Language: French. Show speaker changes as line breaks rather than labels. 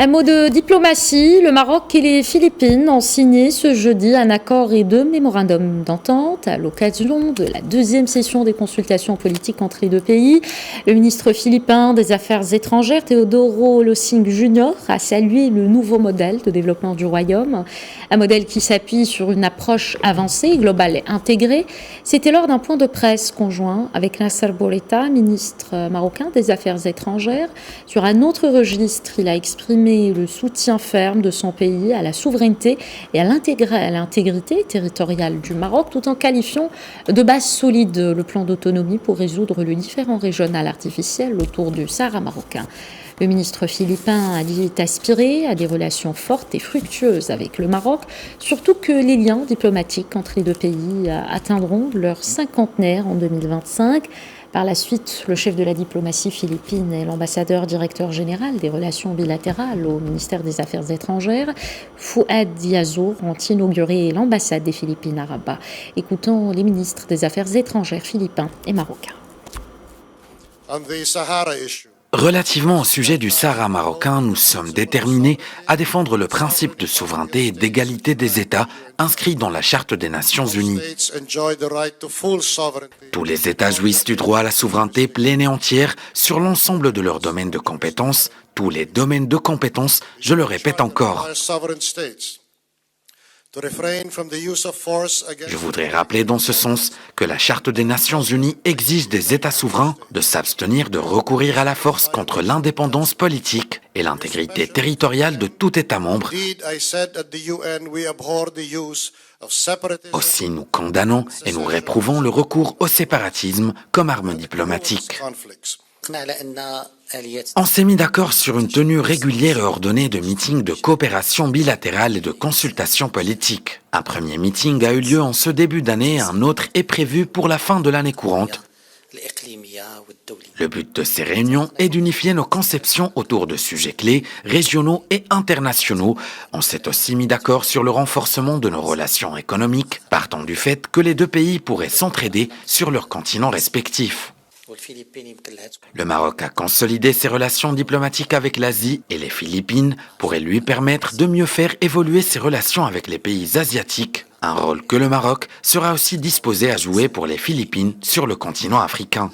Un mot de diplomatie, le Maroc et les Philippines ont signé ce jeudi un accord et deux mémorandums d'entente à l'occasion de la deuxième session des consultations politiques entre les deux pays. Le ministre philippin des Affaires étrangères, Teodoro Losing Jr., a salué le nouveau modèle de développement du royaume, un modèle qui s'appuie sur une approche avancée, globale et intégrée. C'était lors d'un point de presse conjoint avec Nasser Bourita, ministre marocain des Affaires étrangères. Sur un autre registre, il a exprimé le soutien ferme de son pays à la souveraineté et à l'intégrité territoriale du Maroc, tout en qualifiant de base solide le plan d'autonomie pour résoudre le différend régional artificiel autour du Sahara marocain. Le ministre philippin a dit aspirer à des relations fortes et fructueuses avec le Maroc, surtout que les liens diplomatiques entre les deux pays atteindront leur cinquantenaire en 2025. Par la suite, le chef de la diplomatie philippine et l'ambassadeur directeur général des relations bilatérales au ministère des Affaires étrangères, Fouad Diazour, ont inauguré l'ambassade des Philippines à Rabat. Écoutons les ministres des Affaires étrangères philippins et marocains.
Relativement au sujet du Sahara marocain, nous sommes déterminés à défendre le principe de souveraineté et d'égalité des États inscrit dans la Charte des Nations Unies. Tous les États jouissent du droit à la souveraineté pleine et entière sur l'ensemble de leurs domaines de compétences. Tous les domaines de compétences, je le répète encore. Je voudrais rappeler dans ce sens que la Charte des Nations Unies exige des États souverains de s'abstenir de recourir à la force contre l'indépendance politique et l'intégrité territoriale de tout État membre. Aussi, nous condamnons et nous réprouvons le recours au séparatisme comme arme diplomatique. On s'est mis d'accord sur une tenue régulière et ordonnée de meetings de coopération bilatérale et de consultations politiques. Un premier meeting a eu lieu en ce début d'année, un autre est prévu pour la fin de l'année courante. Le but de ces réunions est d'unifier nos conceptions autour de sujets clés, régionaux et internationaux. On s'est aussi mis d'accord sur le renforcement de nos relations économiques, partant du fait que les deux pays pourraient s'entraider sur leurs continents respectifs. Le Maroc a consolidé ses relations diplomatiques avec l'Asie et les Philippines pourrait lui permettre de mieux faire évoluer ses relations avec les pays asiatiques, un rôle que le Maroc sera aussi disposé à jouer pour les Philippines sur le continent africain.